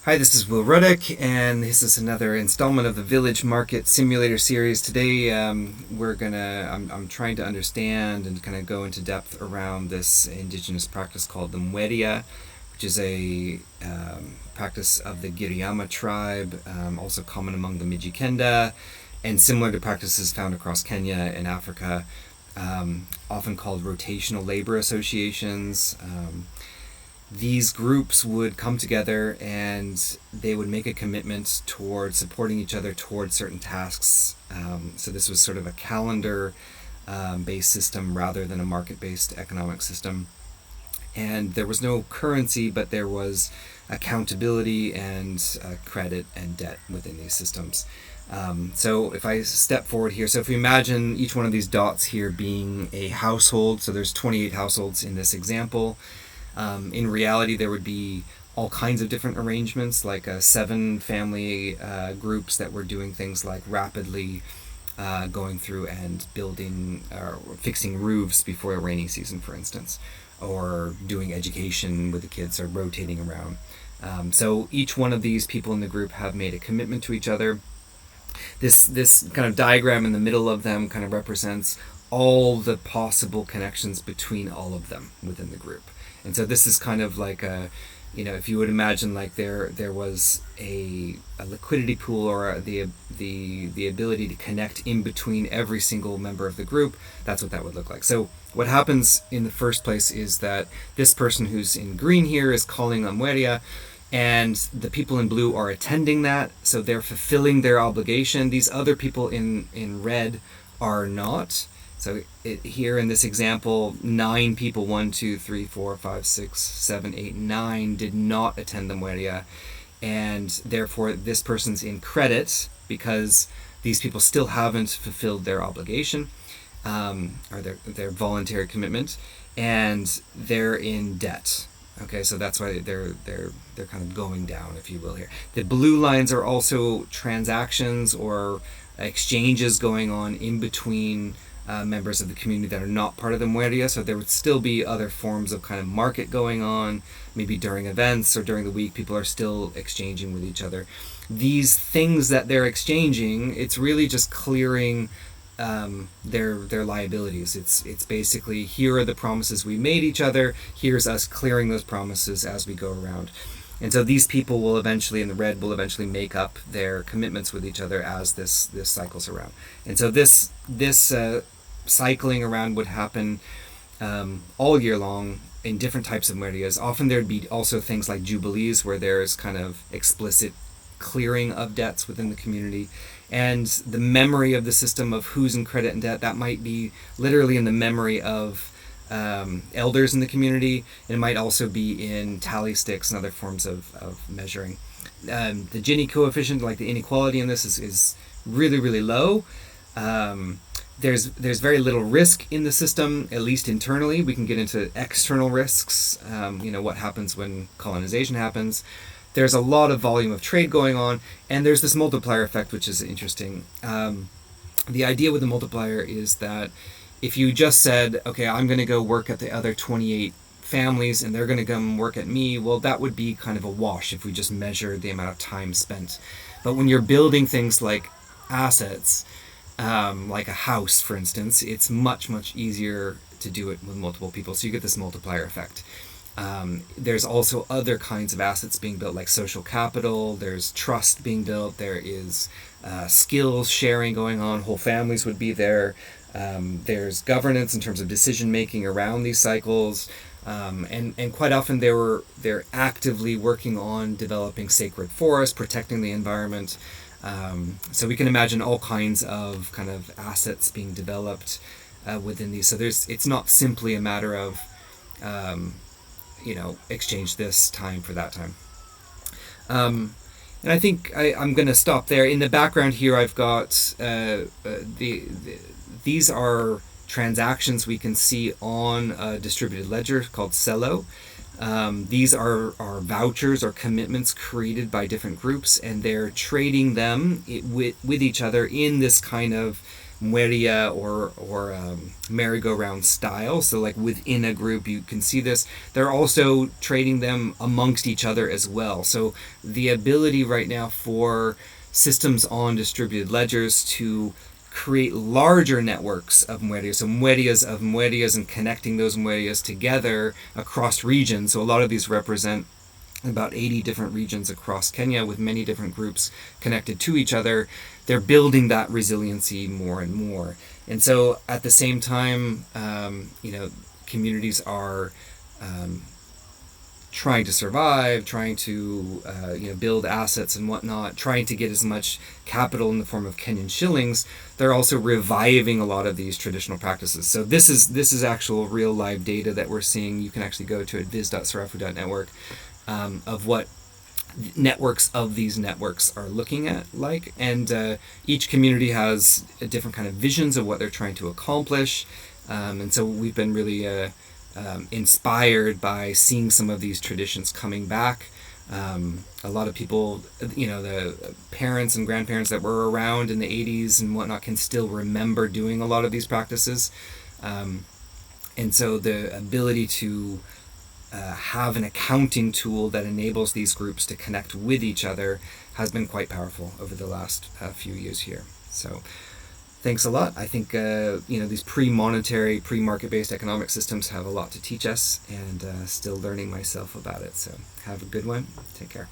Hi, this is Will Ruddick, and this is another installment of the Village Market Simulator series. Today, I'm trying to understand and kind of go into depth around this indigenous practice called the Mwerya, which is a practice of the Giriyama tribe, also common among the Mijikenda, and similar to practices found across Kenya and Africa, often called rotational labor associations. These groups would come together and they would make a commitment toward supporting each other towards certain tasks. So this was sort of a calendar based system rather than a market based economic system. And there was no currency, but there was accountability and credit and debt within these systems. So if I step forward here, so if we imagine each one of these dots here being a household, so there's 28 households in this example. In reality, there would be all kinds of different arrangements, like 7 family groups that were doing things like rapidly going through and building or fixing roofs before a rainy season, for instance, or doing education with the kids or rotating around. So each one of these people in the group have made a commitment to each other. This kind of diagram in the middle of them kind of represents all the possible connections between all of them within the group. And so this is kind of like if you would imagine like there was a liquidity pool or the ability to connect in between every single member of the group, that's what that would look like. So what happens in the first place is that this person who's in green here is calling on Mwerya, and the people in blue are attending that, so they're fulfilling their obligation. These other people in red are not. So here in this example, 9 people, 1, 2, 3, 4, 5, 6, 7, 8, 9, did not attend the Mwerya, and therefore this person's in credit because these people still haven't fulfilled their obligation or their voluntary commitment, and they're in debt. Okay, so that's why they're kind of going down, if you will, here. The blue lines are also transactions or exchanges going on in between members of the community that are not part of the Mwerya, so there would still be other forms of kind of market going on, maybe during events or during the week, people are still exchanging with each other. These things that they're exchanging, it's really just clearing their liabilities. It's basically, here are the promises we made each other, here's us clearing those promises as we go around. And so these people will eventually, in the red, will eventually make up their commitments with each other as this cycles around. And so this cycling around would happen all year long in different types of Mweryas. Often there'd be also things like jubilees where there's kind of explicit clearing of debts within the community. And the memory of the system of who's in credit and debt, that might be literally in the memory of elders in the community. It might also be in tally sticks and other forms of measuring. The Gini coefficient, like the inequality in this, is really, really low. There's very little risk in the system, at least internally. We can get into external risks, what happens when colonization happens. There's a lot of volume of trade going on, and there's this multiplier effect, which is interesting. The idea with the multiplier is that if you just said, okay, I'm going to go work at the other 28 families and they're going to come work at me, well, that would be kind of a wash if we just measure the amount of time spent. But when you're building things like assets, like a house, for instance, it's much, much easier to do it with multiple people. So you get this multiplier effect. There's also other kinds of assets being built, like social capital, there's trust being built, there is skills sharing going on, whole families would be there. There's governance in terms of decision making around these cycles, and quite often they're actively working on developing sacred forests, protecting the environment. So we can imagine all kinds of kind of assets being developed within these. So it's not simply a matter of exchange this time for that time. And I think I'm going to stop there. In the background here, I've got these are transactions we can see on a distributed ledger called Cello. These are vouchers or commitments created by different groups, and they're trading them with each other in this kind of Mwerya or merry-go-round style. So like within a group, you can see this. They're also trading them amongst each other as well. So the ability right now for systems on distributed ledgers to create larger networks of Mweryas, so Mweryas of Mweryas, and connecting those Mweryas together across regions. So a lot of these represent about 80 different regions across Kenya with many different groups connected to each other. They're building that resiliency more and more. And so at the same time, communities are trying to survive, trying to build assets and whatnot, trying to get as much capital in the form of Kenyan shillings. They're also reviving a lot of these traditional practices. So this is actual real live data that we're seeing. You can actually go to viz.sarafu.network of what networks of these networks are looking at like, and each community has a different kind of visions of what they're trying to accomplish, and so we've been really inspired by seeing some of these traditions coming back. A lot of people, the parents and grandparents that were around in the 80s and whatnot can still remember doing a lot of these practices, and so the ability to have an accounting tool that enables these groups to connect with each other has been quite powerful over the last few years here. So thanks a lot. I think these pre-monetary, pre-market-based economic systems have a lot to teach us, and still learning myself about it. So have a good one. Take care.